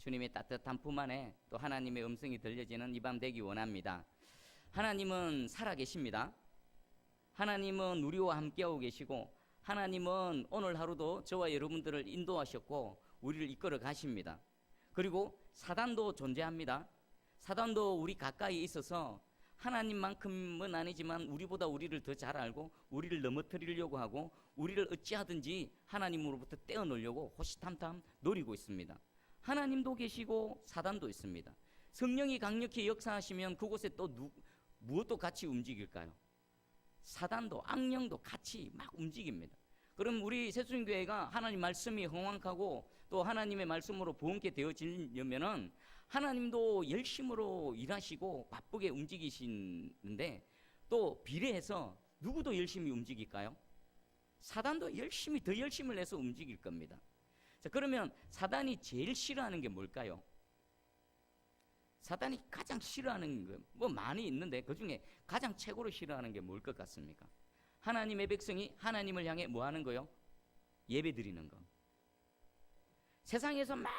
주님의 따뜻한 품 안에 또 하나님의 음성이 들려지는 이 밤 되기 원합니다. 하나님은 살아계십니다. 하나님은 우리와 함께하고 계시고 하나님은 오늘 하루도 저와 여러분들을 인도하셨고 우리를 이끌어 가십니다. 그리고 사단도 존재합니다. 사단도 우리 가까이 있어서 하나님만큼은 아니지만 우리보다 우리를 더 잘 알고 우리를 넘어뜨리려고 하고 우리를 어찌하든지 하나님으로부터 떼어놓으려고 호시탐탐 노리고 있습니다. 하나님도 계시고 사단도 있습니다. 성령이 강력히 역사하시면 그곳에 또 무엇도 같이 움직일까요? 사단도 악령도 같이 막 움직입니다. 그럼 우리 새순교회가 하나님 말씀이 흥왕하고 또 하나님의 말씀으로 부흥케 되어지려면은 하나님도 열심으로 일하시고 바쁘게 움직이시는데 또 비례해서 누구도 열심히 움직일까요? 사단도 열심히 더 열심을 내서 움직일 겁니다. 자, 그러면 사단이 제일 싫어하는 게 뭘까요? 사단이 가장 싫어하는 거 뭐 많이 있는데 그중에 가장 최고로 싫어하는 게 뭘 것 같습니까? 하나님의 백성이 하나님을 향해 뭐 하는 거요? 예배 드리는 거. 세상에서 막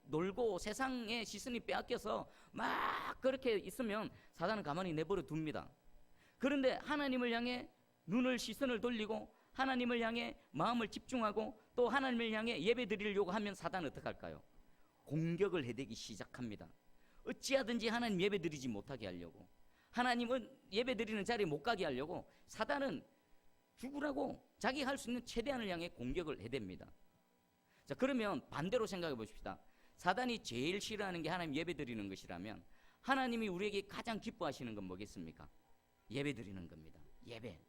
놀고 세상의 시선이 빼앗겨서 막 그렇게 있으면 사단은 가만히 내버려 둡니다. 그런데 하나님을 향해 눈을 시선을 돌리고 하나님을 향해 마음을 집중하고 또 하나님을 향해 예배 드리려고 하면 사단은 어떻게 할까요? 공격을 해대기 시작합니다. 어찌하든지 하나님 예배 드리지 못하게 하려고, 하나님은 예배 드리는 자리에 못 가게 하려고 사단은 죽으라고 자기 할 수 있는 최대한을 향해 공격을 해댑니다. 자, 그러면 반대로 생각해 보십시다. 사단이 제일 싫어하는 게 하나님 예배 드리는 것이라면 하나님이 우리에게 가장 기뻐하시는 건 뭐겠습니까? 예배 드리는 겁니다. 예배.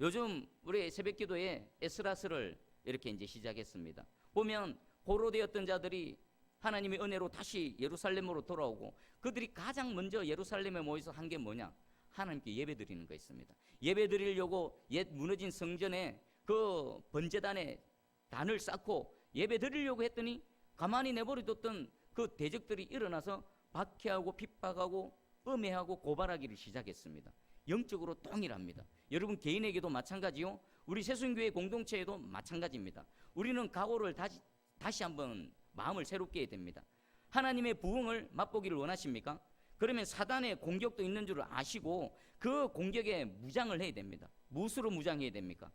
요즘 우리 새벽기도에 에스라스를 이렇게 이제 시작했습니다. 보면 고로되었던 자들이 하나님의 은혜로 다시 예루살렘으로 돌아오고 그들이 가장 먼저 예루살렘에 모여서 한 게 뭐냐? 하나님께 예배 드리는 거 있습니다. 예배 드리려고 옛 무너진 성전에 그 번제단에 단을 쌓고 예배 드리려고 했더니 가만히 내버려뒀던 그 대적들이 일어나서 박해하고 핍박하고 음해하고 고발하기를 시작했습니다. 영적으로 동일합니다. 여러분 개인에게도 마찬가지요. 우리 새순교회 공동체에도 마찬가지입니다. 우리는 각오를 다시 한번 마음을 새롭게 해야 됩니다. 하나님의 부흥을 맛보기를 원하십니까? 그러면 사단의 공격도 있는 줄 아시고 그 공격에 무장을 해야 됩니다. 무엇으로 무장해야 됩니까?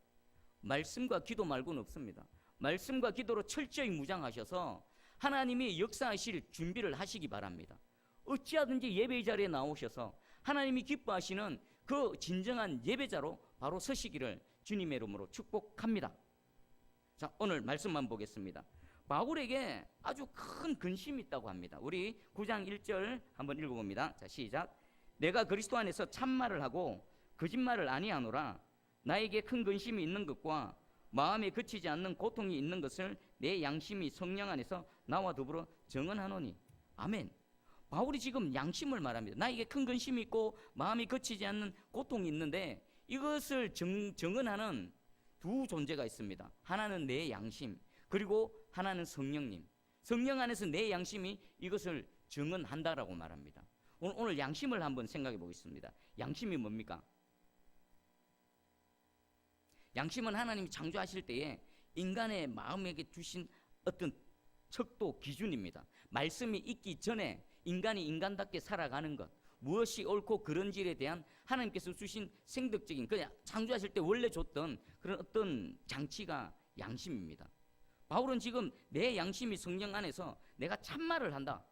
말씀과 기도 말고는 없습니다. 말씀과 기도로 철저히 무장하셔서 하나님이 역사하실 준비를 하시기 바랍니다. 어찌하든지 예배의 자리에 나오셔서 하나님이 기뻐하시는 그 진정한 예배자로 바로 서시기를 주님의 이름으로 축복합니다. 자, 오늘 말씀만 보겠습니다. 바울에게 아주 큰 근심이 있다고 합니다. 우리 9장 1절 한번 읽어봅니다. 자, 시작. 내가 그리스도 안에서 참말을 하고 거짓말을 아니하노라. 나에게 큰 근심이 있는 것과 마음에 그치지 않는 고통이 있는 것을 내 양심이 성령 안에서 나와 더불어 정언하노니. 아멘. 바울이 지금 양심을 말합니다. 나에게 큰 근심이 있고 마음이 그치지 않는 고통이 있는데 이것을 정언하는 두 존재가 있습니다. 하나는 내 양심, 그리고 하나는 성령님. 성령 안에서 내 양심이 이것을 정언한다라고 말합니다. 오늘 양심을 한번 생각해 보겠습니다. 양심이 뭡니까? 양심은 하나님이 창조하실 때에 인간의 마음에게 주신 어떤 척도 기준입니다. 말씀이 있기 전에 인간이 인간답게 살아가는 것, 무엇이 옳고 그른지에 대한 하나님께서 주신 생덕적인 그냥 창조하실 때 원래 줬던 그런 어떤 장치가 양심입니다. 바울은 지금 내 양심이 성령 안에서 내가 참말을 한다.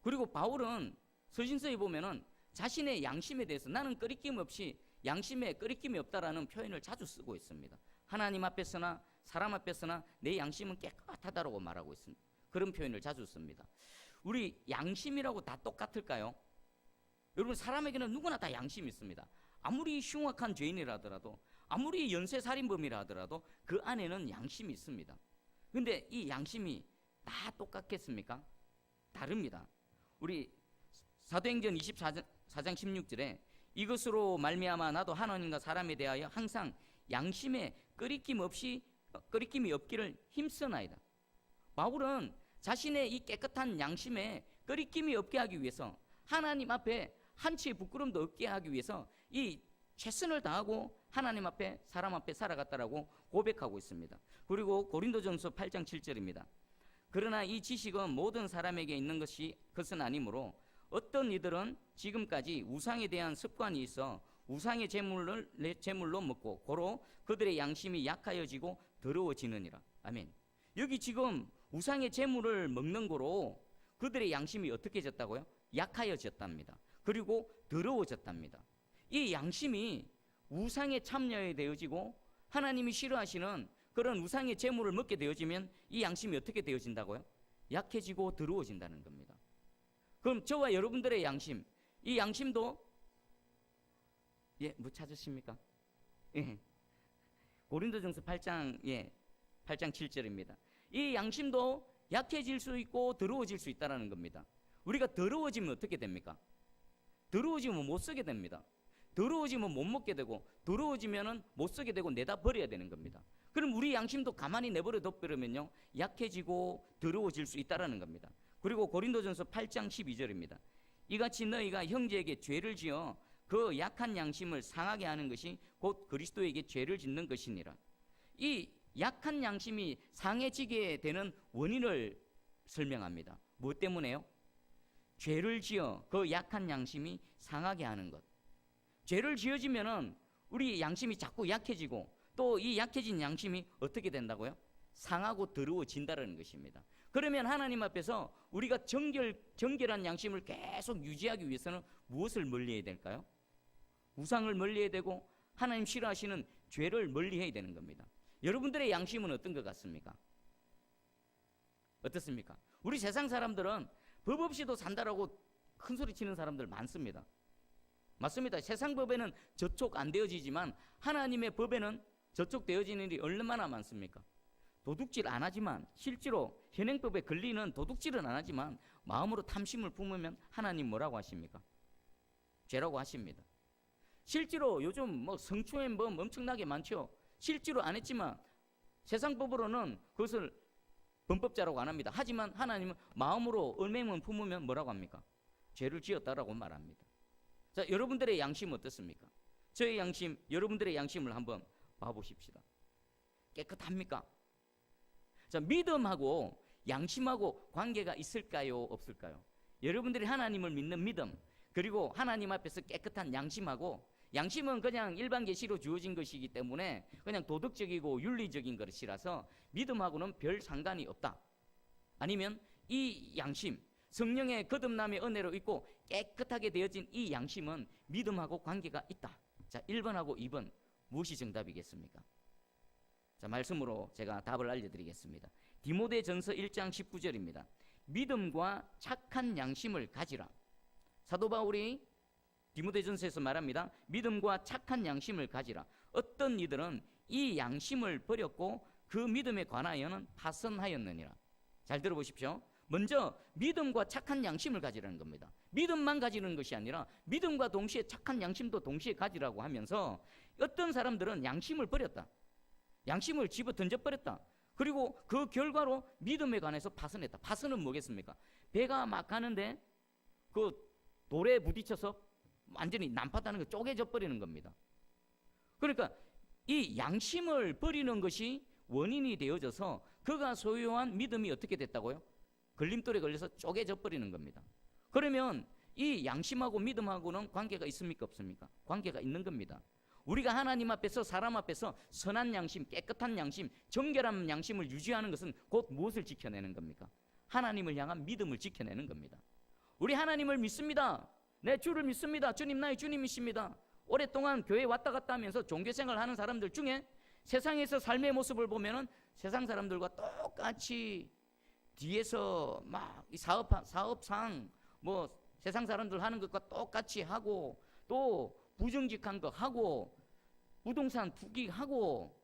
그리고 바울은 서신서에 보면은 자신의 양심에 대해서 나는 끄리낌 없이 양심에 끄리낌이 없다라는 표현을 자주 쓰고 있습니다. 하나님 앞에서나 사람 앞에서나 내 양심은 깨끗하다라고 말하고 있습니다. 그런 표현을 자주 씁니다. 우리 양심이라고 다 똑같을까요? 여러분 사람에게는 누구나 다 양심이 있습니다. 아무리 흉악한 죄인이라 하더라도 아무리 연쇄살인범이라 하더라도 그 안에는 양심이 있습니다. 그런데 이 양심이 다 똑같겠습니까? 다릅니다. 우리 사도행전 24장 16절에 이것으로 말미암아 나도 하나님과 사람에 대하여 항상 양심에 끄리낌이 없기를 힘쓰나이다. 바울은 자신의 이 깨끗한 양심에 끄리낌이 없게 하기 위해서 하나님 앞에 한치의 부끄럼도 없게 하기 위해서 이 최선을 다하고 하나님 앞에 사람 앞에 살아갔다라고 고백하고 있습니다. 그리고 고린도전서 8장 7절입니다. 그러나 이 지식은 모든 사람에게 있는 것은 아니므로 어떤 이들은 지금까지 우상에 대한 습관이 있어 우상의 제물로 먹고 고로 그들의 양심이 약하여지고 더러워지느니라. 아멘. 여기 지금 우상의 제물을 먹는 거로 그들의 양심이 어떻게 졌다고요? 약하여졌답니다. 그리고 더러워졌답니다. 이 양심이 우상에 참여해 되어지고 하나님이 싫어하시는 그런 우상의 제물을 먹게 되어지면 이 양심이 어떻게 되어진다고요? 약해지고 더러워진다는 겁니다. 그럼 저와 여러분들의 양심, 이 양심도 뭐 찾으십니까? 고린도전서 8장 8장 7절입니다. 이 양심도 약해질 수 있고 더러워질 수 있다는 겁니다. 우리가 더러워지면 어떻게 됩니까? 더러워지면 못 쓰게 됩니다. 더러워지면 못 먹게 되고 더러워지면 못 쓰게 되고 내다 버려야 되는 겁니다. 그럼 우리 양심도 가만히 내버려 둬버리면요 약해지고 더러워질 수 있다는 겁니다. 그리고 고린도전서 8장 12절입니다. 이같이 너희가 형제에게 죄를 지어 그 약한 양심을 상하게 하는 것이 곧 그리스도에게 죄를 짓는 것이니라. 이 약한 양심이 상해지게 되는 원인을 설명합니다. 무엇 때문에요? 죄를 지어 그 약한 양심이 상하게 하는 것. 죄를 지어지면은 우리 양심이 자꾸 약해지고 또 이 약해진 양심이 어떻게 된다고요? 상하고 더러워진다는 것입니다. 그러면 하나님 앞에서 우리가 정결한 양심을 계속 유지하기 위해서는 무엇을 멀리해야 될까요? 우상을 멀리해야 되고 하나님 싫어하시는 죄를 멀리해야 되는 겁니다. 여러분들의 양심은 어떤 것 같습니까? 어떻습니까? 우리 세상 사람들은 법 없이도 산다라고 큰 소리 치는 사람들 많습니다. 맞습니다. 세상 법에는 저촉 안 되어지지만 하나님의 법에는 저촉되어지는 일이 얼마나 많습니까? 도둑질 안 하지만 실제로 현행법에 걸리는 도둑질은 안 하지만 마음으로 탐심을 품으면 하나님 뭐라고 하십니까? 죄라고 하십니다. 실제로 요즘 뭐 성추행범 엄청나게 많죠. 실제로 안 했지만 세상 법으로는 그것을 범법자라고 안 합니다. 하지만 하나님은 마음으로 얼맹은 품으면 뭐라고 합니까? 죄를 지었다라고 말합니다. 자, 여러분들의 양심 어떻습니까? 저의 양심, 여러분들의 양심을 한번 봐보십시다. 깨끗합니까? 자, 믿음하고 양심하고 관계가 있을까요? 없을까요? 여러분들이 하나님을 믿는 믿음, 그리고 하나님 앞에서 깨끗한 양심하고, 양심은 그냥 일반 계시로 주어진 것이기 때문에 그냥 도덕적이고 윤리적인 것이라서 믿음하고는 별 상관이 없다. 아니면 이 양심, 성령의 거듭남의 은혜로 있고 깨끗하게 되어진 이 양심은 믿음하고 관계가 있다. 자, 1번하고 2번 무엇이 정답이겠습니까? 자, 말씀으로 제가 답을 알려드리겠습니다. 디모데전서 1장 19절입니다. 믿음과 착한 양심을 가지라. 사도 바울이 디모데전서에서 말합니다. 믿음과 착한 양심을 가지라. 어떤 이들은 이 양심을 버렸고 그 믿음에 관하여는 파선하였느니라. 잘 들어보십시오. 먼저 믿음과 착한 양심을 가지라는 겁니다. 믿음만 가지는 것이 아니라 믿음과 동시에 착한 양심도 동시에 가지라고 하면서 어떤 사람들은 양심을 버렸다. 양심을 집어 던져버렸다. 그리고 그 결과로 믿음에 관해서 파선했다. 파선은 뭐겠습니까? 배가 막 가는데 그 돌에 부딪혀서 완전히 난파다는 거 쪼개져 버리는 겁니다. 그러니까 이 양심을 버리는 것이 원인이 되어져서 그가 소유한 믿음이 어떻게 됐다고요? 걸림돌에 걸려서 쪼개져 버리는 겁니다. 그러면 이 양심하고 믿음하고는 관계가 있습니까? 없습니까? 관계가 있는 겁니다. 우리가 하나님 앞에서 사람 앞에서 선한 양심, 깨끗한 양심, 정결한 양심을 유지하는 것은 곧 무엇을 지켜내는 겁니까? 하나님을 향한 믿음을 지켜내는 겁니다. 우리 하나님을 믿습니다. 내 주를 믿습니다. 주님 나의 주님이십니다. 오랫동안 교회에 왔다 갔다 하면서 종교생활을 하는 사람들 중에 세상에서 삶의 모습을 보면은 세상 사람들과 똑같이 뒤에서 막 이 사업상 뭐 세상 사람들 하는 것과 똑같이 하고 또 부정직한 거 하고 부동산 투기하고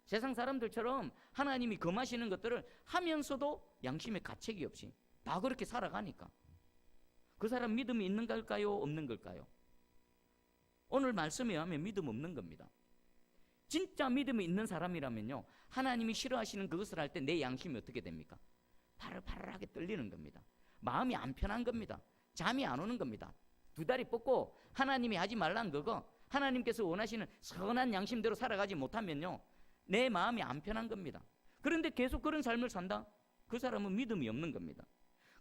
세상 사람들처럼 하나님이 금하시는 것들을 하면서도 양심의 가책이 없이 다 그렇게 살아가니까 그 사람 믿음이 있는 걸까요? 없는 걸까요? 오늘 말씀에 의하면 믿음 없는 겁니다. 진짜 믿음이 있는 사람이라면요 하나님이 싫어하시는 그것을 할 때 내 양심이 어떻게 됩니까? 파르파르하게 떨리는 겁니다. 마음이 안 편한 겁니다. 잠이 안 오는 겁니다. 두 다리 뻗고 하나님이 하지 말라는 거고 하나님께서 원하시는 선한 양심대로 살아가지 못하면요 내 마음이 안 편한 겁니다. 그런데 계속 그런 삶을 산다? 그 사람은 믿음이 없는 겁니다.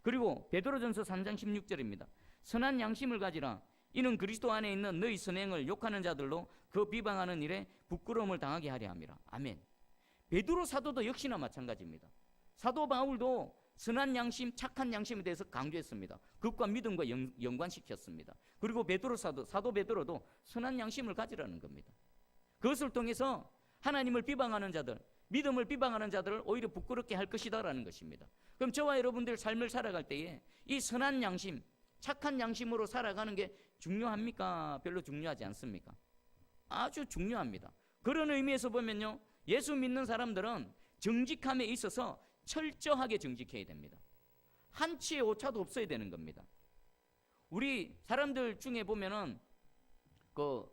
그리고 베드로전서 3장 16절입니다. 선한 양심을 가지라. 이는 그리스도 안에 있는 너희 선행을 욕하는 자들로 그 비방하는 일에 부끄러움을 당하게 하려 함이라. 아멘. 베드로 사도도 역시나 마찬가지입니다. 사도 바울도 선한 양심, 착한 양심에 대해서 강조했습니다. 그것과 믿음과 연관시켰습니다. 그리고 베드로 사도 베드로도 선한 양심을 가지라는 겁니다. 그것을 통해서 하나님을 비방하는 자들, 믿음을 비방하는 자들을 오히려 부끄럽게 할 것이다라는 것입니다. 그럼 저와 여러분들 삶을 살아갈 때에 이 선한 양심, 착한 양심으로 살아가는 게 중요합니까? 별로 중요하지 않습니까? 아주 중요합니다. 그런 의미에서 보면요, 예수 믿는 사람들은 정직함에 있어서 철저하게 정직해야 됩니다. 한치의 오차도 없어야 되는 겁니다. 우리 사람들 중에 보면은 그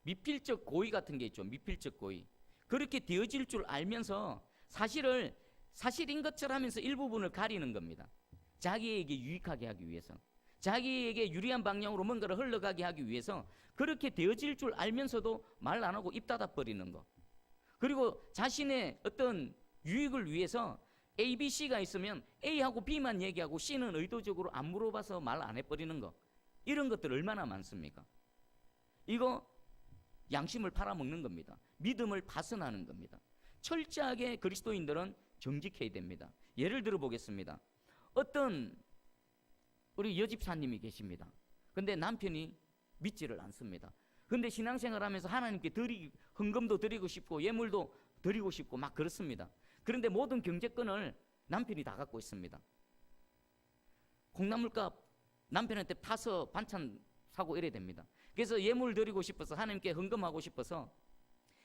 미필적 고의 같은 게 있죠. 미필적 고의. 그렇게 되어질 줄 알면서 사실인 것처럼 하면서 일부분을 가리는 겁니다. 자기에게 유익하게 하기 위해서, 자기에게 유리한 방향으로 뭔가를 흘러가게 하기 위해서 그렇게 되어질 줄 알면서도 말 안 하고 입 닫아 버리는 거. 그리고 자신의 어떤 유익을 위해서 A, B, C가 있으면 A하고 B만 얘기하고 C는 의도적으로 안 물어봐서 말 안 해버리는 거. 이런 것들 얼마나 많습니까? 이거 양심을 팔아먹는 겁니다. 믿음을 파손하는 겁니다. 철저하게 그리스도인들은 정직해야 됩니다. 예를 들어 보겠습니다. 어떤 우리 여집사님이 계십니다. 근데 남편이 믿지를 않습니다. 근데 신앙생활 하면서 하나님께 헌금도 드리고 싶고 예물도 드리고 싶고 막 그렇습니다. 그런데 모든 경제권을 남편이 다 갖고 있습니다. 콩나물값 남편한테 타서 반찬 사고 이래야 됩니다. 그래서 예물 드리고 싶어서 하나님께 헌금하고 싶어서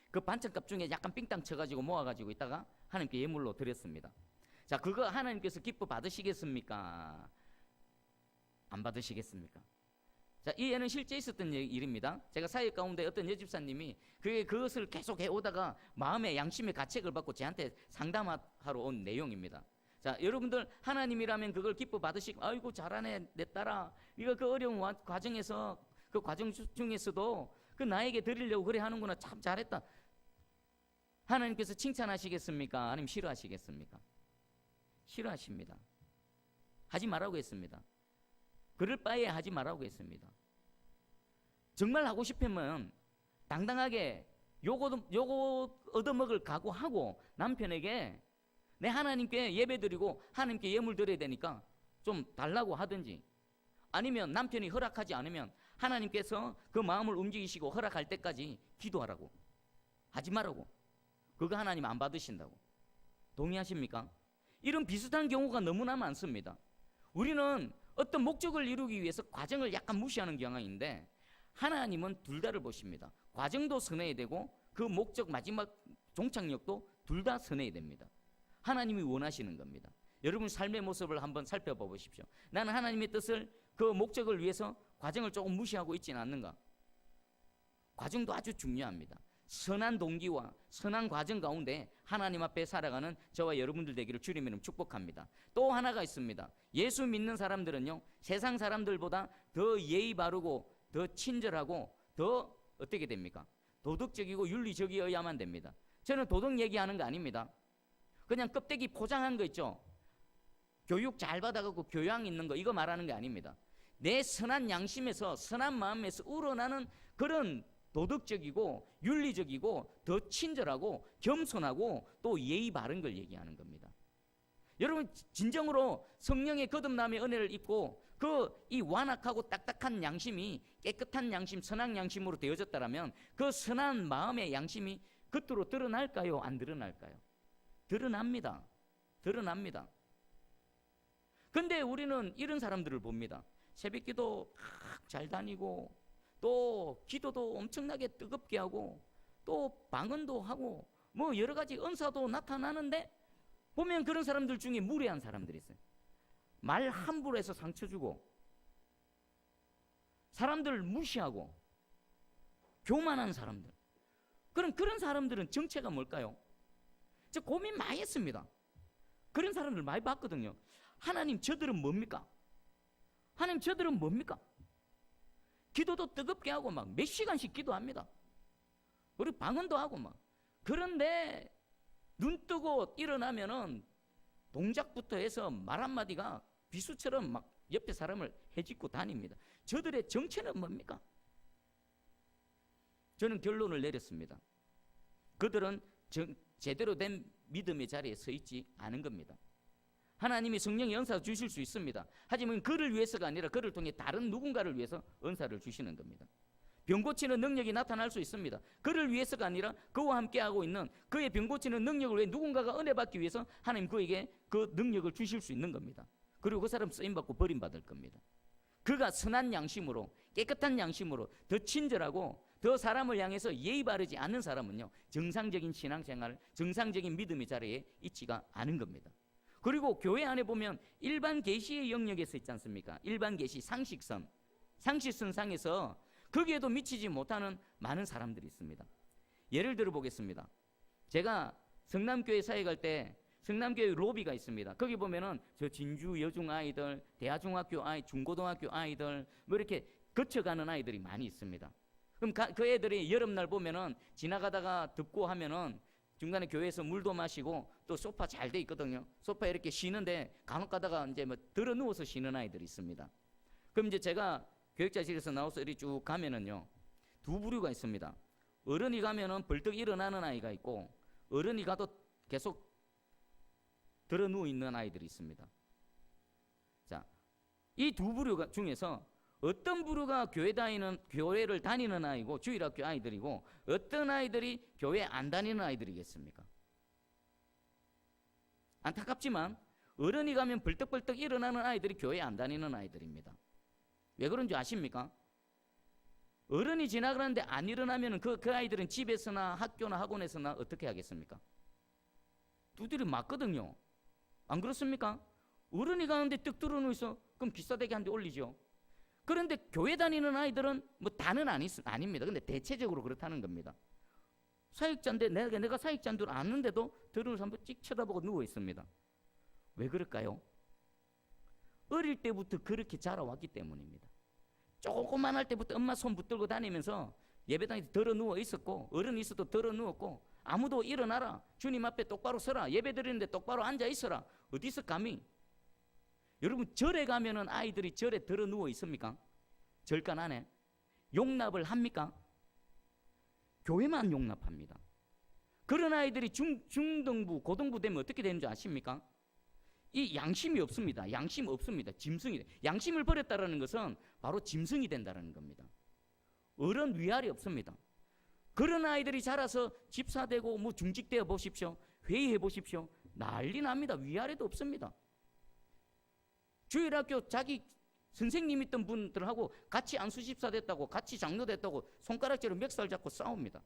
그 반찬값 중에 약간 삥땅 쳐가지고 모아가지고 있다가 하나님께 예물로 드렸습니다. 자, 그거 하나님께서 기뻐 받으시겠습니까? 안 받으시겠습니까? 자, 이 애는 실제 있었던 일입니다. 제가 사역 가운데 어떤 여집사님이 그것을 계속 해오다가 마음의 양심의 가책을 받고 저한테 상담하러 온 내용입니다. 자, 여러분들 하나님이라면 그걸 기뻐 받으시고 아이고 잘하네 내 딸아, 네가 그 어려운 과정에서 그 과정 중에서도 그 나에게 드리려고 그래 하는구나, 참 잘했다. 하나님께서 칭찬하시겠습니까? 아니면 싫어하시겠습니까? 싫어하십니다. 하지 말라고 했습니다. 그럴 바에 하지 말라고 했습니다. 정말 하고 싶으면 당당하게 요거 얻어먹을 각오하고 남편에게 내 하나님께 예배 드리고 하나님께 예물 드려야 되니까 좀 달라고 하든지, 아니면 남편이 허락하지 않으면 하나님께서 그 마음을 움직이시고 허락할 때까지 기도하라고, 하지 말라고. 그거 하나님 안 받으신다고. 동의하십니까? 이런 비슷한 경우가 너무나 많습니다. 우리는 어떤 목적을 이루기 위해서 과정을 약간 무시하는 경향인데 하나님은 둘 다를 보십니다. 과정도 선해야 되고 그 목적 마지막 종착역도 둘 다 선해야 됩니다. 하나님이 원하시는 겁니다. 여러분 삶의 모습을 한번 살펴봐 보십시오. 나는 하나님의 뜻을, 그 목적을 위해서 과정을 조금 무시하고 있지는 않는가? 과정도 아주 중요합니다. 선한 동기와 선한 과정 가운데 하나님 앞에 살아가는 저와 여러분들 되기를 주님의 이름으로 축복합니다. 또 하나가 있습니다. 예수 믿는 사람들은요, 세상 사람들보다 더 예의 바르고 더 친절하고 더 어떻게 됩니까? 도덕적이고 윤리적이어야만 됩니다. 저는 도덕 얘기하는 거 아닙니다. 그냥 껍데기 포장한 거 있죠. 교육 잘 받아갖고 교양 있는 거, 이거 말하는 게 아닙니다. 내 선한 양심에서, 선한 마음에서 우러나는 그런 도덕적이고 윤리적이고 더 친절하고 겸손하고 또 예의 바른 걸 얘기하는 겁니다. 여러분 진정으로 성령의 거듭남의 은혜를 입고 이 완악하고 딱딱한 양심이 깨끗한 양심, 선한 양심으로 되어졌다라면 그 선한 마음의 양심이 겉으로 드러날까요? 안 드러날까요? 드러납니다. 드러납니다. 근데 우리는 이런 사람들을 봅니다. 새벽기도 잘 다니고 또 기도도 엄청나게 뜨겁게 하고 또 방언도 하고 뭐 여러 가지 은사도 나타나는데 보면 그런 사람들 중에 무례한 사람들이 있어요. 말 함부로 해서 상처 주고 사람들을 무시하고 교만한 사람들. 그런 사람들은 정체가 뭘까요? 저 고민 많이 했습니다. 그런 사람들 많이 봤거든요. 하나님 저들은 뭡니까? 하나님 저들은 뭡니까? 기도도 뜨겁게 하고 막 몇 시간씩 기도합니다. 그리고 방언도 하고 막. 그런데 눈 뜨고 일어나면은 동작부터 해서 말 한마디가 비수처럼 막 옆에 사람을 해집고 다닙니다. 저들의 정체는 뭡니까? 저는 결론을 내렸습니다. 그들은 제대로 된 믿음의 자리에 서 있지 않은 겁니다. 하나님이 성령의 은사 주실 수 있습니다. 하지만 그를 위해서가 아니라 그를 통해 다른 누군가를 위해서 은사를 주시는 겁니다. 병 고치는 능력이 나타날 수 있습니다. 그를 위해서가 아니라 그와 함께하고 있는 그의 병 고치는 능력을 위해 누군가가 은혜 받기 위해서 하나님 그에게 그 능력을 주실 수 있는 겁니다. 그리고 그 사람 쓰임받고 버림받을 겁니다. 그가 선한 양심으로, 깨끗한 양심으로, 더 친절하고 더 사람을 향해서 예의 바르지 않는 사람은요, 정상적인 신앙생활, 정상적인 믿음의 자리에 있지가 않은 겁니다. 그리고 교회 안에 보면 일반 계시의 영역에서 있지 않습니까? 일반 계시 상식선상에서 거기에도 미치지 못하는 많은 사람들이 있습니다. 예를 들어 보겠습니다. 제가 성남교회 사회 갈 때 성남교회 로비가 있습니다. 거기 보면은 저 진주 여중 아이들, 대하중학교 아이, 중고등학교 아이들 뭐 이렇게 거쳐가는 아이들이 많이 있습니다. 그럼 그 애들이 여름날 보면은 지나가다가 덥고 하면은 중간에 교회에서 물도 마시고 또 소파 잘 돼 있거든요. 소파에 이렇게 쉬는데 간혹 가다가 이제 뭐 들어 누워서 쉬는 아이들이 있습니다. 그럼 이제 제가 교육자실에서 나와서 이리 쭉 가면은요, 두 부류가 있습니다. 어른이 가면은 벌떡 일어나는 아이가 있고, 어른이 가도 계속 들어 누워 있는 아이들이 있습니다. 자, 이 두 부류 중에서 어떤 부류가 교회를 다니는 아이고 주일학교 아이들이고, 어떤 아이들이 교회 안 다니는 아이들이겠습니까? 안타깝지만 어른이 가면 벌떡벌떡 일어나는 아이들이 교회 안 다니는 아이들입니다. 왜 그런지 아십니까? 어른이 지나가는데 안 일어나면 그 아이들은 집에서나 학교나 학원에서나 어떻게 하겠습니까? 두드려 맞거든요. 안 그렇습니까? 어른이 가는데 뜩 들어 누워서 그럼 기싸대기 한 대 올리죠. 그런데 교회 다니는 아이들은 뭐 다는 아닙니다. 근데 대체적으로 그렇다는 겁니다. 사역자인데 내가 사역자인 줄 아는데도 들으면서 한번 찍 쳐다보고 누워 있습니다. 왜 그럴까요? 어릴 때부터 그렇게 자라왔기 때문입니다. 조그만 할 때부터 엄마 손 붙들고 다니면서 예배당에 들어 누워 있었고, 어른이 있어도 들어 누웠고, 아무도 일어나라, 주님 앞에 똑바로 서라, 예배 드리는데 똑바로 앉아 있어라, 어디서 감히? 여러분, 절에 가면은 아이들이 절에 들어 누워 있습니까? 절간 안에 용납을 합니까? 교회만 용납합니다. 그런 아이들이 중등부, 고등부 되면 어떻게 되는 줄 아십니까? 이 양심이 없습니다. 양심 없습니다. 짐승이 돼. 양심을 버렸다라는 것은 바로 짐승이 된다는 겁니다. 어른 위아래 없습니다. 그런 아이들이 자라서 집사되고 뭐 중직되어 보십시오. 회의해 보십시오. 난리 납니다. 위아래도 없습니다. 주일학교 자기 선생님 있던 분들하고 같이 안수집사 됐다고, 같이 장로 됐다고 손가락질로 멱살 잡고 싸웁니다.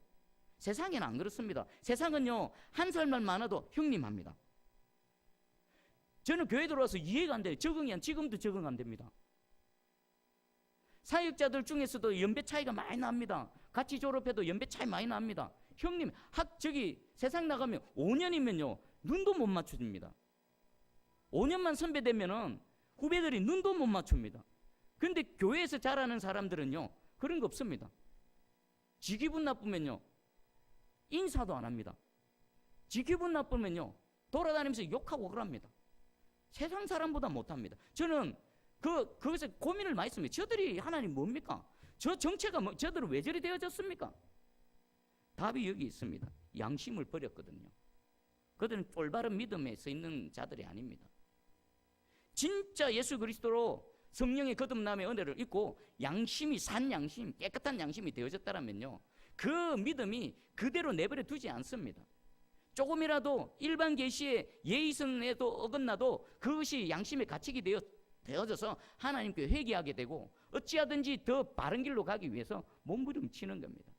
세상에는 안 그렇습니다. 세상은요, 한 살만 많아도 형님 합니다. 저는 교회 들어와서 이해가 안 돼요. 지금도 적응 안 됩니다. 사역자들 중에서도 연배 차이가 많이 납니다. 같이 졸업해도 연배 차이 많이 납니다. 형님, 세상 나가면 5년이면요, 눈도 못 맞춥니다. 5년만 선배되면은 후배들이 눈도 못 맞춥니다. 그런데 교회에서 자라는 사람들은요, 그런 거 없습니다. 지 기분 나쁘면요, 인사도 안 합니다. 지 기분 나쁘면요, 돌아다니면서 욕하고 그럽니다. 세상 사람보다 못합니다. 저는 그것에 고민을 많이 했습니다. 저들이 하나님 뭡니까? 저 정체가 저들은 왜 저리 되어졌습니까? 답이 여기 있습니다. 양심을 버렸거든요. 그들은 올바른 믿음에 서 있는 자들이 아닙니다. 진짜 예수 그리스도로 성령의 거듭남의 은혜를 입고 양심이 산 양심, 깨끗한 양심이 되어졌다면요, 그 믿음이 그대로 내버려 두지 않습니다. 조금이라도 일반 계시의 예의선에도 어긋나도 그것이 양심에 갇히게 되어져서 하나님께 회개하게 되고 어찌하든지 더 바른 길로 가기 위해서 몸부림치는 겁니다.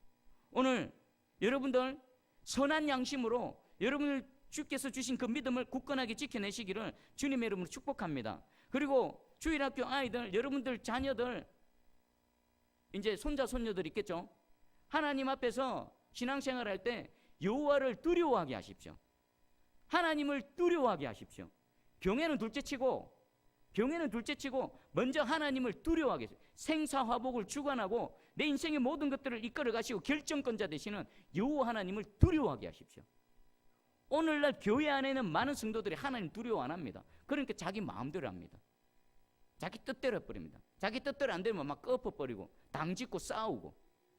오늘 여러분들 선한 양심으로 여러분을 주께서 주신 그 믿음을 굳건하게 지켜내시기를 주님의 이름으로 축복합니다. 그리고 주일학교 아이들, 여러분들 자녀들, 이제 손자 손녀들 있겠죠. 하나님 앞에서 신앙생활할 때 여호와를 두려워하게 하십시오. 하나님을 두려워하게 하십시오. 병에는 둘째치고 먼저 하나님을 두려워하게 하십시오. 생사화복을 주관하고 내 인생의 모든 것들을 이끌어 가시고 결정권자 되시는 여호와 하나님을 두려워하게 하십시오. 오늘날 교회 안에는 많은 성도들이 하나님 두려워 안 합니다. 그러니까 자기 마음대로 합니다. 자기 뜻대로 해버립니다. 자기 뜻대로 안 되면 막 엎어버리고 당짓고 싸우고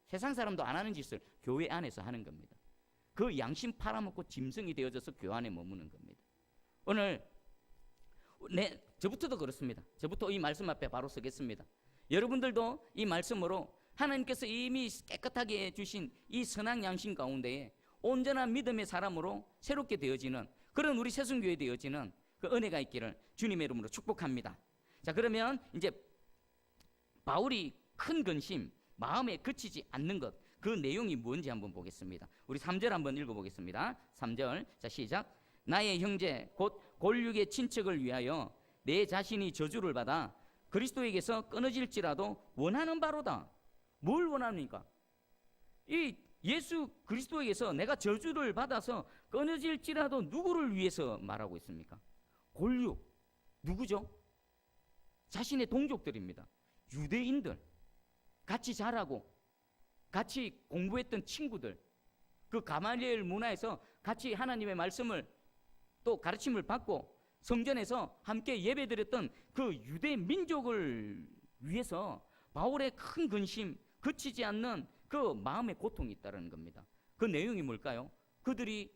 세상 사람도 안 하는 짓을 교회 안에서 하는 겁니다. 그 양심 팔아먹고 짐승이 되어져서 교회 안에 머무는 겁니다. 오늘 저부터도 그렇습니다. 저부터 이 말씀 앞에 바로 서겠습니다. 여러분들도 이 말씀으로 하나님께서 이미 깨끗하게 해주신 이 선한 양심 가운데에 온전한 믿음의 사람으로 새롭게 되어지는 그런 우리 새순교회 되어지는 그 은혜가 있기를 주님의 이름으로 축복합니다. 자, 그러면 이제 바울이 큰 근심, 마음에 그치지 않는 것, 그 내용이 뭔지 한번 보겠습니다. 우리 3절 한번 읽어보겠습니다. 3절, 자 시작. 나의 형제 곧 골육의 친척을 위하여 내 자신이 저주를 받아 그리스도에게서 끊어질지라도 원하는 바로다. 뭘 원합니까? 이 예수 그리스도에게서 내가 저주를 받아서 끊어질지라도 누구를 위해서 말하고 있습니까? 골육, 누구죠? 자신의 동족들입니다. 유대인들, 같이 자라고 같이 공부했던 친구들, 그 가말리엘 문화에서 같이 하나님의 말씀을 또 가르침을 받고 성전에서 함께 예배드렸던 그 유대 민족을 위해서 바울의 큰 근심, 그치지 않는 그 마음의 고통이 있다는 겁니다. 그 내용이 뭘까요? 그들이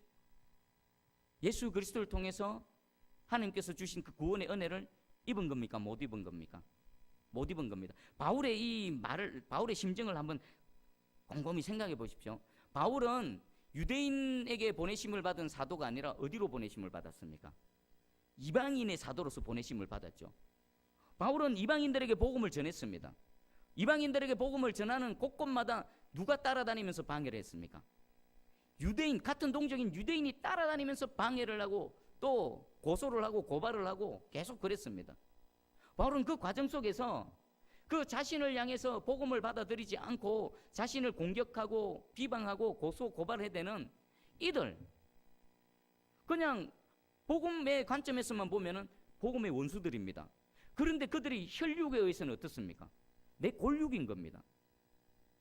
예수 그리스도를 통해서 하나님께서 주신 그 구원의 은혜를 입은 겁니까? 못 입은 겁니까? 못 입은 겁니다. 바울의 이 말을, 바울의 심정을 한번 곰곰이 생각해 보십시오. 바울은 유대인에게 보내심을 받은 사도가 아니라 어디로 보내심을 받았습니까? 이방인의 사도로서 보내심을 받았죠. 바울은 이방인들에게 복음을 전했습니다. 이방인들에게 복음을 전하는 곳곳마다 누가 따라다니면서 방해를 했습니까? 유대인, 같은 동족인 유대인이 따라다니면서 방해를 하고 또 고소를 하고 고발을 하고 계속 그랬습니다. 바울은 그 과정 속에서 그 자신을 향해서 복음을 받아들이지 않고 자신을 공격하고 비방하고 고소 고발해야 되는 이들, 그냥 복음의 관점에서만 보면은 복음의 원수들입니다. 그런데 그들이 혈육에 의해서는 어떻습니까? 내 골육인 겁니다.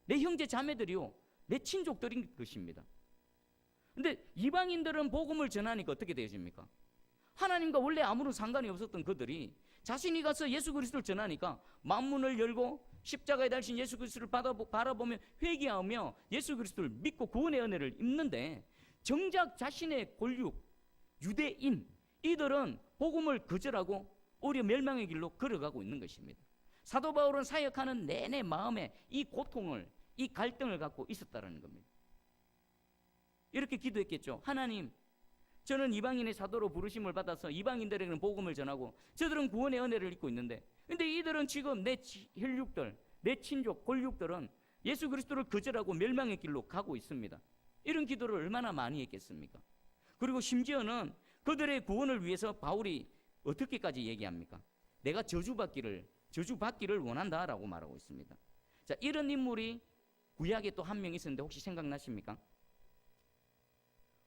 내 형제 자매들이요, 내 친족들인 것입니다. 근데 이방인들은 복음을 전하니까 어떻게 되어집니까? 하나님과 원래 아무런 상관이 없었던 그들이 자신이 가서 예수 그리스도를 전하니까 만문을 열고 십자가에 달신 예수 그리스도를 바라보며 회개하며 예수 그리스도를 믿고 구원의 은혜를 입는데, 정작 자신의 골육, 유대인, 이들은 복음을 거절하고 오히려 멸망의 길로 걸어가고 있는 것입니다. 사도 바울은 사역하는 내내 마음에 이 고통을, 이 갈등을 갖고 있었다는 겁니다. 이렇게 기도했겠죠. 하나님, 저는 이방인의 사도로 부르심을 받아서 이방인들에게는 복음을 전하고 저들은 구원의 은혜를 입고 있는데, 근데 이들은 지금 내 혈육들, 내 친족, 골육들은 예수 그리스도를 거절하고 멸망의 길로 가고 있습니다. 이런 기도를 얼마나 많이 했겠습니까? 그리고 심지어는 그들의 구원을 위해서 바울이 어떻게까지 얘기합니까? 내가 저주받기를 원한다라고 말하고 있습니다. 자, 이런 인물이 구약에 또 한 명 있었는데 혹시 생각나십니까?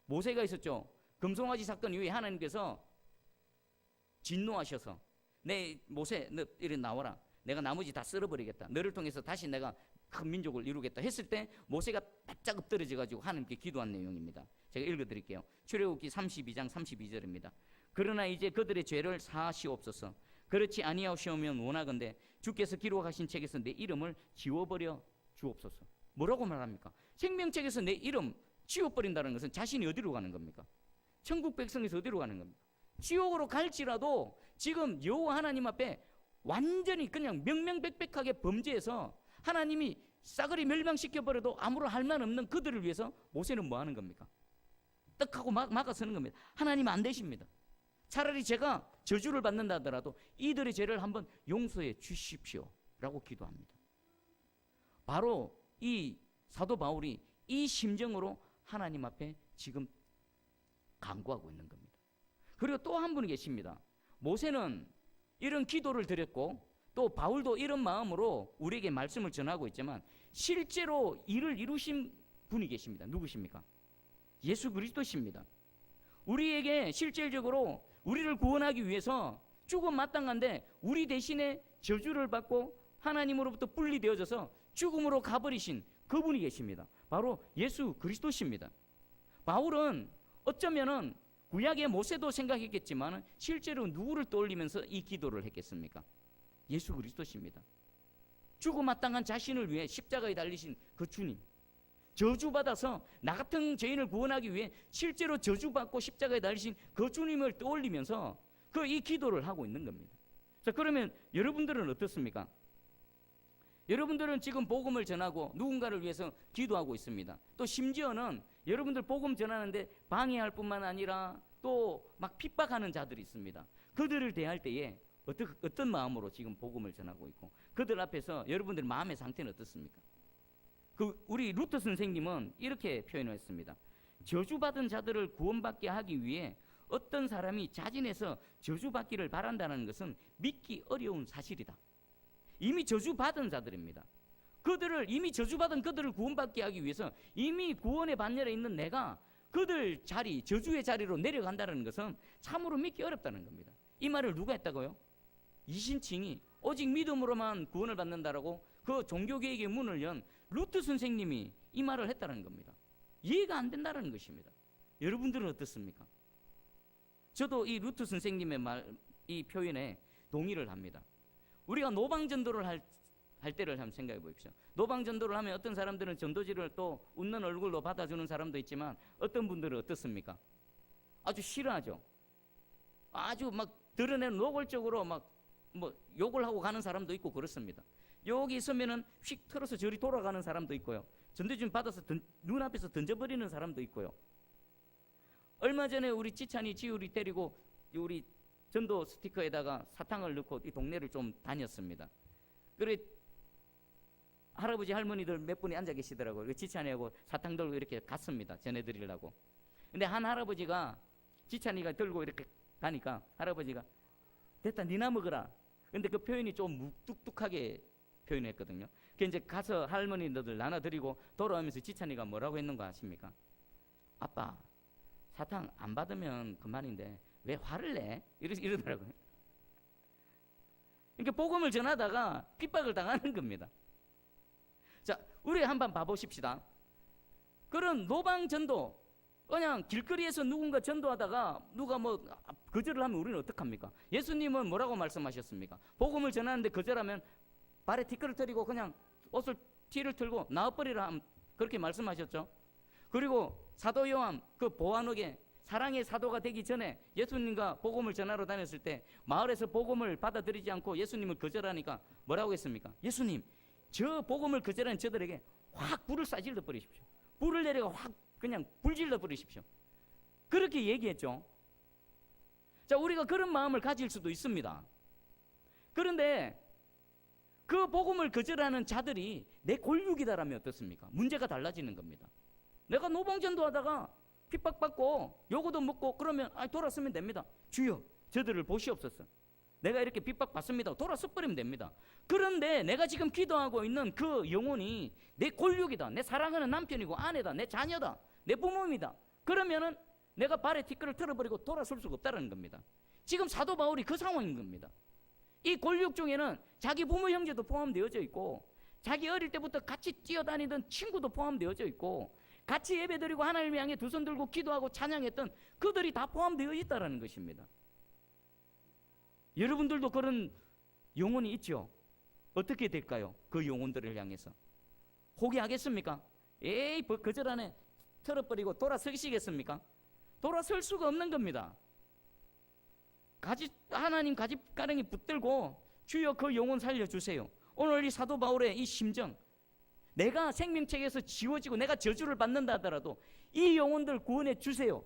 모세가 있었죠. 금송아지 사건 이후에 하나님께서 진노하셔서 모세 너 이리 나와라, 내가 나머지 다 쓸어버리겠다, 너를 통해서 다시 내가 큰 민족을 이루겠다 했을 때 모세가 바짝 엎드러져 가지고 하나님께 기도한 내용입니다. 제가 읽어드릴게요. 출애굽기 32장 32절입니다. 그러나 이제 그들의 죄를 사하시옵소서. 그렇지 아니하시오면 원하건대 주께서 기록하신 책에서 내 이름을 지워버려 주옵소서. 뭐라고 말합니까? 생명책에서 내 이름 지워버린다는 것은 자신이 어디로 가는 겁니까? 천국 백성에서 어디로 가는 겁니까? 지옥으로 갈지라도 지금 여호와 하나님 앞에 완전히 그냥 명명백백하게 범죄해서 하나님이 싸그리 멸망시켜버려도 아무런 할 말 없는 그들을 위해서 모세는 뭐 하는 겁니까? 떡하고 막아서는 겁니다. 하나님 안 되십니다. 차라리 제가 저주를 받는다 하더라도 이들의 죄를 한번 용서해 주십시오 라고 기도합니다. 바로 이 사도 바울이 이 심정으로 하나님 앞에 지금 간구하고 있는 겁니다. 그리고 또 한 분이 계십니다. 모세는 이런 기도를 드렸고 또 바울도 이런 마음으로 우리에게 말씀을 전하고 있지만 실제로 일을 이루신 분이 계십니다. 누구십니까? 예수 그리스도십니다. 우리에게 실질적으로 우리를 구원하기 위해서 죽음 마땅한데 우리 대신에 저주를 받고 하나님으로부터 분리되어져서 죽음으로 가버리신 그분이 계십니다. 바로 예수 그리스도십니다. 바울은 어쩌면은 구약의 모세도 생각했겠지만 실제로 누구를 떠올리면서 이 기도를 했겠습니까? 예수 그리스도십니다. 죽어마땅한 자신을 위해 십자가에 달리신 그 주님, 저주받아서 나 같은 죄인을 구원하기 위해 실제로 저주받고 십자가에 달리신 그 주님을 떠올리면서 이 기도를 하고 있는 겁니다. 자, 그러면 여러분들은 어떻습니까? 여러분들은 지금 복음을 전하고 누군가를 위해서 기도하고 있습니다. 또 심지어는 여러분들 복음 전하는데 방해할 뿐만 아니라 또 막 핍박하는 자들이 있습니다. 그들을 대할 때에 어떤 마음으로 지금 복음을 전하고 있고 그들 앞에서 여러분들 마음의 상태는 어떻습니까? 우리 루터 선생님은 이렇게 표현했습니다. 저주받은 자들을 구원받게 하기 위해 어떤 사람이 자진해서 저주받기를 바란다는 것은 믿기 어려운 사실이다. 이미 저주받은 자들입니다. 이미 저주받은 그들을 구원받게 하기 위해서 이미 구원의 반열에 있는 내가 그들 자리, 저주의 자리로 내려간다는 것은 참으로 믿기 어렵다는 겁니다. 이 말을 누가 했다고요? 이신칭이 오직 믿음으로만 구원을 받는다라고 그 종교개혁의 문을 연 루트 선생님이 이 말을 했다는 겁니다. 이해가 안 된다는 것입니다. 여러분들은 어떻습니까? 저도 이 루트 선생님의 이 표현에 동의를 합니다. 우리가 노방전도를 할 때를 한번 생각해 보십시오. 노방전도를 하면 어떤 사람들은 전도지를 또 웃는 얼굴로 받아주는 사람도 있지만 어떤 분들은 어떻습니까? 아주 싫어하죠. 아주 막 드러내는 노골적으로 막 뭐 욕을 하고 가는 사람도 있고 그렇습니다. 여기 있으면은 휙 털어서 저리 돌아가는 사람도 있고요. 전도지 받아서 눈앞에서 던져버리는 사람도 있고요. 얼마 전에 우리 지찬이 지울이 데리고 우리 전도 스티커에다가 사탕을 넣고 이 동네를 좀 다녔습니다. 그래 할아버지 할머니들 몇 분이 앉아 계시더라고요. 지찬이하고 사탕 들고 이렇게 갔습니다. 전해드리려고. 근데 한 할아버지가 지찬이가 들고 이렇게 가니까 할아버지가 됐다 니나 먹어라. 근데 그 표현이 좀 묵뚝뚝하게 표현했거든요. 그 이제 가서 할머니들 나눠드리고 돌아오면서 지찬이가 뭐라고 했는 거 아십니까? 아빠 사탕 안 받으면 그만인데 왜 화를 내? 이러더라고요. 그러니까 복음을 전하다가 핍박을 당하는 겁니다. 자, 우리 한번 봐보십시다. 그런 노방전도 그냥 길거리에서 누군가 전도하다가 누가 뭐 거절을 하면 우리는 어떡합니까? 예수님은 뭐라고 말씀하셨습니까? 복음을 전하는데 거절하면 발에 티끌을 터리고 그냥 옷을 티를 틀고 나와버리라 그렇게 말씀하셨죠. 그리고 사도 요한 그 보아노게 사랑의 사도가 되기 전에 예수님과 복음을 전하러 다녔을 때 마을에서 복음을 받아들이지 않고 예수님을 거절하니까 뭐라고 했습니까? 예수님 저 복음을 거절하는 저들에게 확 불을 쏴질러 버리십시오. 불을 내려가 확 그냥 불질러 버리십시오. 그렇게 얘기했죠. 자, 우리가 그런 마음을 가질 수도 있습니다. 그런데 그 복음을 거절하는 자들이 내 골육이다라면 어떻습니까? 문제가 달라지는 겁니다. 내가 노방전도하다가 핍박받고 요거도 먹고 그러면 돌아서면 됩니다. 주여 저들을 보시옵소서. 내가 이렇게 핍박받습니다. 돌아서 버리면 됩니다. 그런데 내가 지금 기도하고 있는 그 영혼이 내 골육이다. 내 사랑하는 남편이고 아내다. 내 자녀다. 내 부모입니다. 그러면은 내가 발에 티끌을 틀어버리고 돌아설 수가 없다는 겁니다. 지금 사도 바울이 그 상황인 겁니다. 이 골육 중에는 자기 부모 형제도 포함되어져 있고 자기 어릴 때부터 같이 뛰어다니던 친구도 포함되어져 있고 같이 예배드리고 하나님을 향해 두 손 들고 기도하고 찬양했던 그들이 다 포함되어 있다는 것입니다. 여러분들도 그런 영혼이 있죠? 어떻게 될까요? 그 영혼들을 향해서 포기하겠습니까? 에이 거절하네 털어버리고 돌아서시겠습니까? 돌아설 수가 없는 겁니다. 하나님 가지가랑이 붙들고 주여 그 영혼 살려주세요. 오늘 이 사도 바울의 이 심정, 내가 생명책에서 지워지고 내가 저주를 받는다 하더라도 이 영혼들 구원해 주세요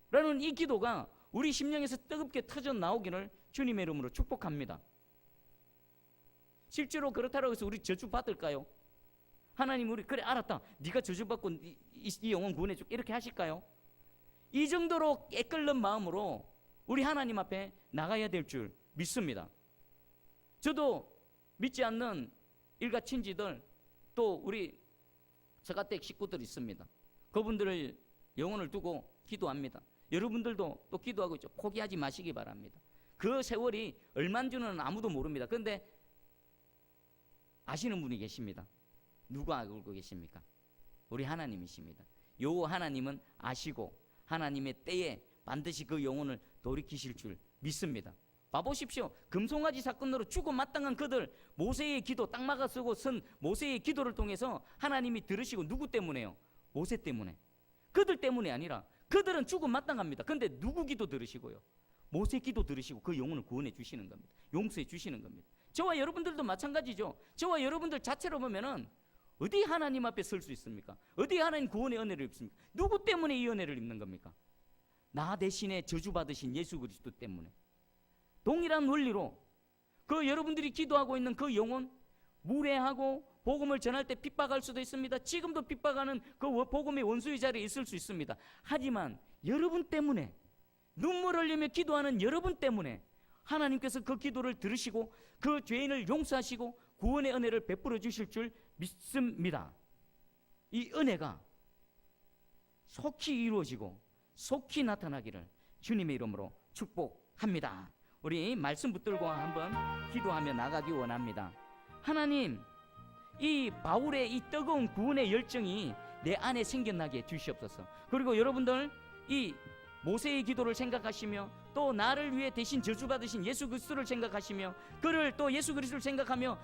라는 이 기도가 우리 심령에서 뜨겁게 터져 나오기를 주님의 이름으로 축복합니다. 실제로 그렇다고 해서 우리 저주 받을까요? 하나님 우리 그래 알았다 네가 저주 받고 이 영혼 구원해 줄게 이렇게 하실까요? 이 정도로 깨끗한 마음으로 우리 하나님 앞에 나가야 될 줄 믿습니다. 저도 믿지 않는 일가 친지들 또 우리 서가댁 식구들 있습니다. 그분들을 영혼을 두고 기도합니다. 여러분들도 또 기도하고 있죠. 포기하지 마시기 바랍니다. 그 세월이 얼마인 줄은 아무도 모릅니다. 그런데 아시는 분이 계십니다. 누가 알고 계십니까? 우리 하나님이십니다. 요 하나님은 아시고 하나님의 때에 반드시 그 영혼을 돌이키실 줄 믿습니다. 봐보십시오. 금송아지 사건으로 죽어 마땅한 그들, 모세의 기도, 땅 막아 쓰고 선 모세의 기도를 통해서 하나님이 들으시고, 누구 때문에요? 모세 때문에. 그들 때문이 아니라, 그들은 죽어 마땅합니다. 근데 누구 기도 들으시고요? 모세 기도 들으시고 그 영혼을 구원해 주시는 겁니다. 용서해 주시는 겁니다. 저와 여러분들도 마찬가지죠. 저와 여러분들 자체로 보면은 어디 하나님 앞에 설 수 있습니까? 어디 하나님 구원의 은혜를 입습니까? 누구 때문에 이 은혜를 입는 겁니까? 나 대신에 저주받으신 예수 그리스도 때문에. 동일한 원리로 그 여러분들이 기도하고 있는 그 영혼, 무례하고 복음을 전할 때 핍박할 수도 있습니다. 지금도 핍박하는 그 복음의 원수의 자리에 있을 수 있습니다. 하지만 여러분 때문에, 눈물 흘리며 기도하는 여러분 때문에 하나님께서 그 기도를 들으시고 그 죄인을 용서하시고 구원의 은혜를 베풀어 주실 줄 믿습니다. 이 은혜가 속히 이루어지고 속히 나타나기를 주님의 이름으로 축복합니다. 우리 말씀 붙들고 한번 기도하며 나가기 원합니다. 하나님, 이 바울의 이 뜨거운 구원의 열정이 내 안에 생겨나게 주시옵소서. 그리고 여러분들 이 모세의 기도를 생각하시며, 또 나를 위해 대신 저주받으신 예수 그리스도를 생각하시며, 그를 또 예수 그리스도를 생각하며